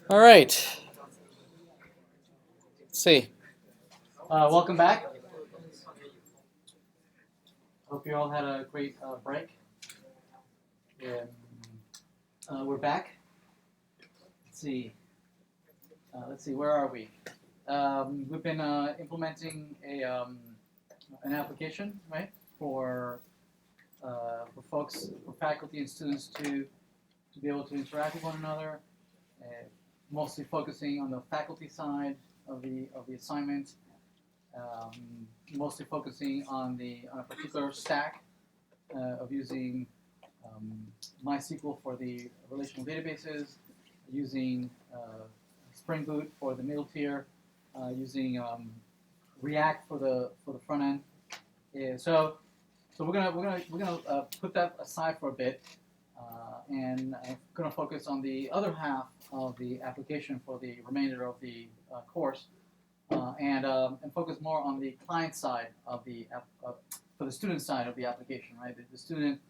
All right. Let's see. Welcome back. Hope you all had a great break. We're back. Let's see. Let's see. Where are we? We've been implementing an application, right, for folks, for faculty and students to be able to interact with one another. Uh, Mostly focusing on the faculty side of the assignment. Mostly focusing on a particular stack of using MySQL for the relational databases, using Spring Boot for the middle tier, using React for the front end. So we're gonna put that aside for a bit, and I'm gonna focus on the other half of the application for the remainder of the course, and focus more on the client side of the for the student side of the application. Right, the student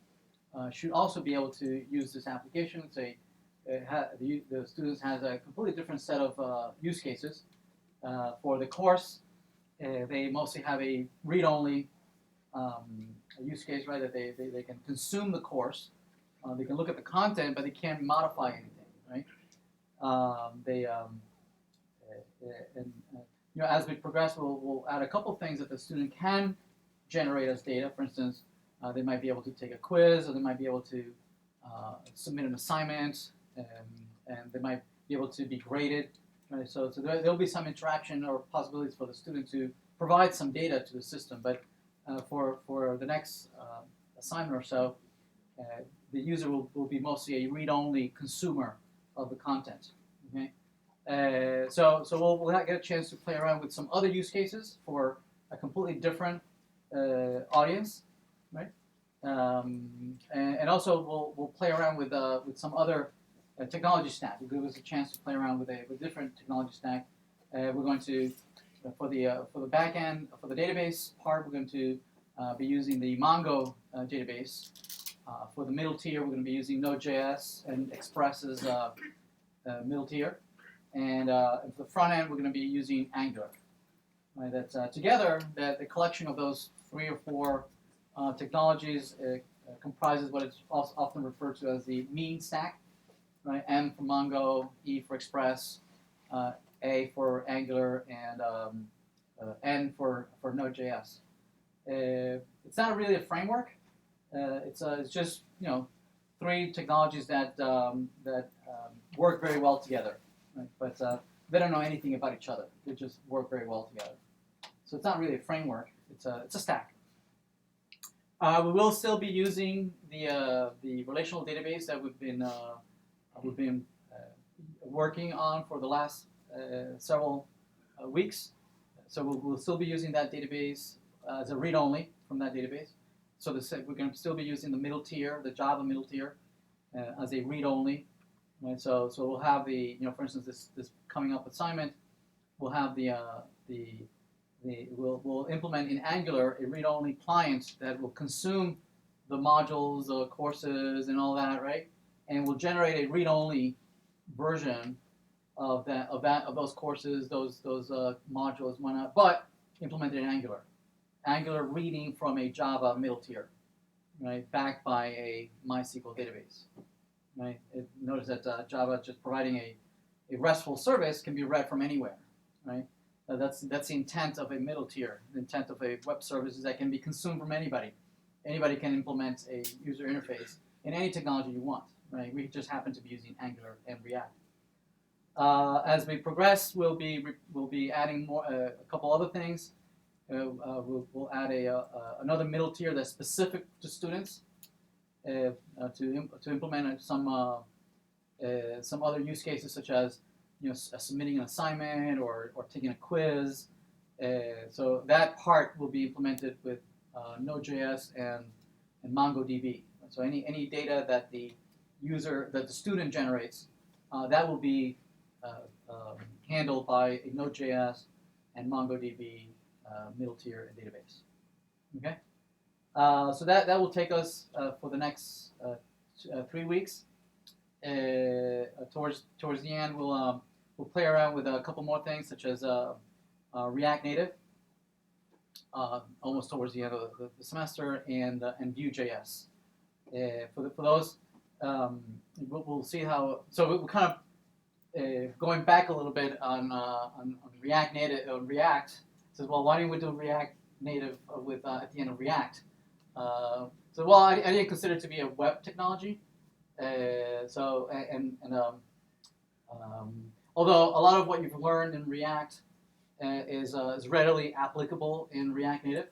should also be able to use this application. The students has a completely different set of use cases. For the course, they mostly have a read-only use case, right? That they can consume the course, they can look at the content, but they can't modify anything, right? They and as we progress, we'll add a couple things that the student can generate as data. For instance, they might be able to take a quiz, or they might be able to submit an assignment, and they might be able to be graded. Right? So there'll be some interaction or possibilities for the student to provide some data to the system. But for the next assignment or so, the user will be mostly a read-only consumer of the content. Okay. So we'll get a chance to play around with some other use cases for a completely different audience, right? And also we'll play around with some other technology stack. It'll give us a chance to play around with a different technology stack. We're going to for the back end for the database part, we're going to be using the Mongo database. For the middle tier, we're going to be using Node.js and Express's middle tier. And for the front end, we're going to be using Angular. Right, that together, the collection of those 3 or 4 technologies comprises what is also often referred to as the mean stack. Right, M for Mongo, E for Express, A for Angular, and N for Node.js. It's not really a framework. It's just 3 technologies that work very well together. Right? But they don't know anything about each other. They just work very well together. So it's not really a framework. It's a stack. We will still be using the relational database that we've been working on for the last several weeks. So we'll still be using that database as a read-only from that database. So we're going to still be using the middle tier, the Java middle tier, as a read-only. Right? So we'll have for instance, this coming up assignment, we'll have we'll implement in Angular a read-only client that will consume the modules, the courses, and all that, right? And we'll generate a read-only version of those courses, those modules, whatnot, but implemented in Angular. Angular reading from a Java middle tier, right, backed by a MySQL database. Right? Notice that Java just providing a RESTful service can be read from anywhere, right? That's the intent of a middle tier. The intent of a web service is that can be consumed from anybody. Anybody can implement a user interface in any technology you want, right? We just happen to be using Angular and React. As we progress, we'll be adding more a couple other things. We'll add another middle tier that's specific to students. To implement some other use cases, such as submitting an assignment or taking a quiz. So that part will be implemented with Node.js and MongoDB. So any data that the student generates, that will be handled by a Node.js and MongoDB middle tier database. Okay. So that will take us for the next 3 weeks. towards the end, we'll play around with a couple more things such as React Native, almost towards the end of the semester, and Vue.js. For those, we'll see how. So we're kind of going back a little bit on React Native, React. Says, well, why didn't we do React Native with at the end of React? So well, I didn't consider it to be a web technology. Although a lot of what you've learned in React is readily applicable in React Native,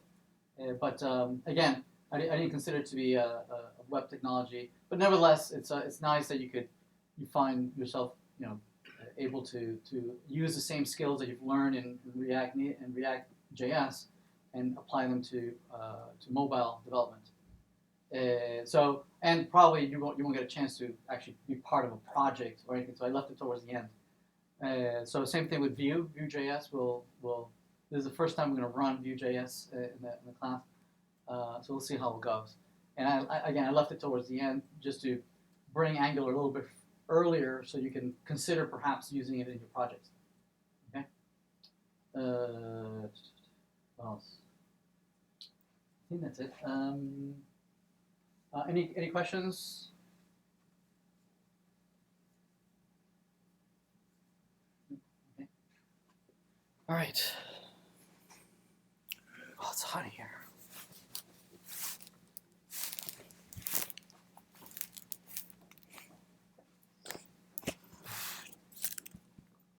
but again, I didn't consider it to be a web technology. But nevertheless, it's nice that you find yourself able to use the same skills that you've learned in React.js and apply them to mobile development. And probably you won't get a chance to actually be part of a project or anything. So I left it towards the end. So same thing with Vue.js. This is the first time we're going to run Vue.js in the class. So we'll see how it goes. And I left it towards the end just to bring Angular a little bit earlier so you can consider perhaps using it in your projects. Okay. What else? I think that's it. Any questions? Okay. All right. Oh, it's hot in here.